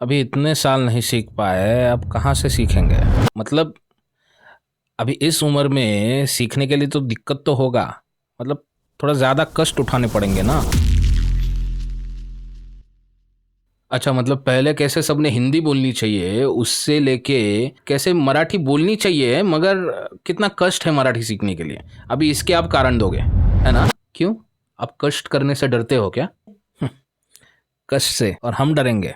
अभी इतने साल नहीं सीख पाए, अब कहाँ से सीखेंगे? मतलब अभी इस उम्र में सीखने के लिए तो दिक्कत तो होगा। मतलब थोड़ा ज़्यादा कष्ट उठाने पड़ेंगे ना। अच्छा, मतलब पहले कैसे सबने हिंदी बोलनी चाहिए उससे लेके कैसे मराठी बोलनी चाहिए, मगर कितना कष्ट है मराठी सीखने के लिए, अभी इसके आप कारण दोगे, है ना? क्यों? आप कष्ट करने से डरते हो क्या? कष्ट से और हम डरेंगे?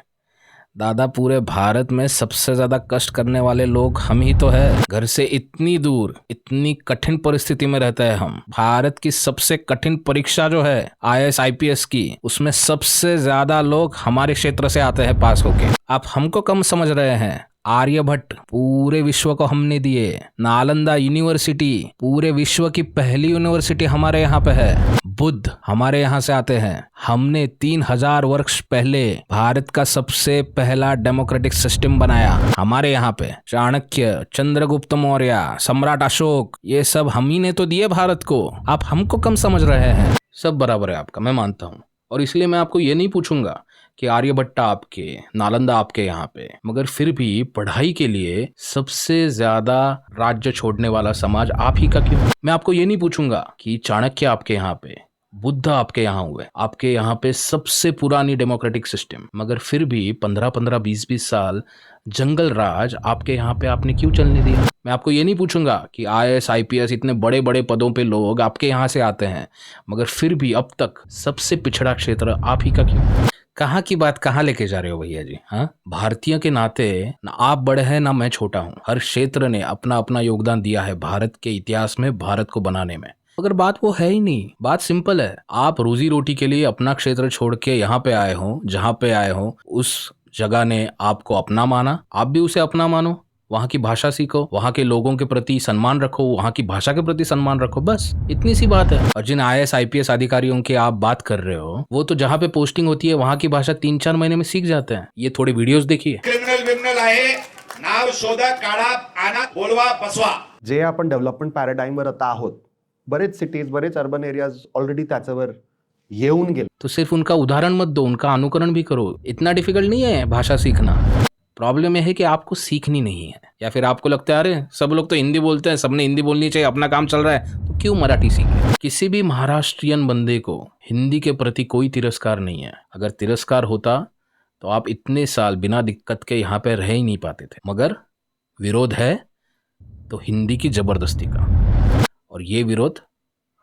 दादा, पूरे भारत में सबसे ज्यादा कष्ट करने वाले लोग हम ही तो है। घर से इतनी दूर, इतनी कठिन परिस्थिति में रहते हैं हम। भारत की सबसे कठिन परीक्षा जो है आईएएस आईपीएस की, उसमें सबसे ज्यादा लोग हमारे क्षेत्र से आते हैं पास होके। आप हमको कम समझ रहे हैं। आर्यभट्ट पूरे विश्व को हमने दिए। नालंदा यूनिवर्सिटी पूरे विश्व की पहली यूनिवर्सिटी हमारे यहाँ पे है। बुद्ध हमारे यहाँ से आते हैं। हमने 3000 वर्ष पहले भारत का सबसे पहला डेमोक्रेटिक सिस्टम बनाया हमारे यहाँ पे। चाणक्य, चंद्रगुप्त मौर्य, सम्राट अशोक, ये सब हम ही ने तो दिए भारत को। आप हमको कम समझ रहे हैं। सब बराबर है आपका, मैं मानता हूँ, और इसलिए मैं आपको ये नहीं पूछूंगा कि आर्यभट्टा आपके, नालंदा आपके यहाँ पे, मगर फिर भी पढ़ाई के लिए सबसे ज्यादा राज्य छोड़ने वाला समाज आप ही का क्यों? मैं आपको ये नहीं पूछूंगा कि चाणक्य आपके यहाँ पे, बुद्ध आपके यहाँ हुए, आपके यहाँ पे सबसे पुरानी डेमोक्रेटिक सिस्टम, मगर फिर भी 15-15, 20-20 साल जंगल राज आपके यहाँ पे आपने क्यों चलने दिया? मैं आपको ये नहीं पूछूंगा कि आईएएस आईपीएस इतने बड़े बड़े पदों पे लोग आपके यहाँ से आते हैं, मगर फिर भी अब तक सबसे पिछड़ा क्षेत्र आप ही का क्यों? कहाँ की बात कहाँ लेके जा रहे हो भैया जी? हाँ, भारतीय के नाते ना आप बड़े हैं ना मैं छोटा हूँ। हर क्षेत्र ने अपना अपना योगदान दिया है भारत के इतिहास में, भारत को बनाने में। मगर बात वो है ही नहीं। बात सिंपल है। आप रोजी रोटी के लिए अपना क्षेत्र छोड़ के यहाँ पे आए हो, जहाँ पे आए हो उस जगह ने आपको अपना माना, आप भी उसे अपना मानो। वहाँ की भाषा सीखो, वहाँ के लोगों के प्रति सम्मान रखो, वहाँ की भाषा के प्रति सम्मान रखो, बस इतनी सी बात है। और जिन आईएएस आईपीएस अधिकारियों की आप बात कर रहे हो, वो तो जहाँ पे पोस्टिंग होती है वहाँ की भाषा 3-4 महीने में सीख जाते हैं। ये थोड़ी वीडियोस देखिए। क्रिमिनल विमिनल आहे, नाव शोधा, काढा, आणा, बोलवा, बसवा. जे आपण डेव्हलपमेंट पॅराडाईमवर आता आहोत, बरेच सिटीज, बरेच अर्बन एरियाज ऑलरेडी त्याच्यावर येऊन गेले. तो सिर्फ उनका उदाहरण मत दो, उनका अनुकरण भी करो। इतना डिफिकल्ट नहीं है भाषा सीखना। प्रॉब्लम यह है कि आपको सीखनी नहीं है, या फिर आपको लगता है अरे सब लोग तो हिंदी बोलते हैं, सबने हिंदी बोलनी चाहिए, अपना काम चल रहा है, तो क्यों मराठी सीखे? किसी भी महाराष्ट्रियन बंदे को हिंदी के प्रति कोई तिरस्कार नहीं है। अगर तिरस्कार होता तो आप इतने साल बिना दिक्कत के यहाँ पे रह ही नहीं पाते थे। मगर विरोध है तो हिंदी की जबरदस्ती का, और ये विरोध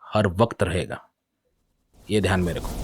हर वक्त रहेगा। ये ध्यान में रखो।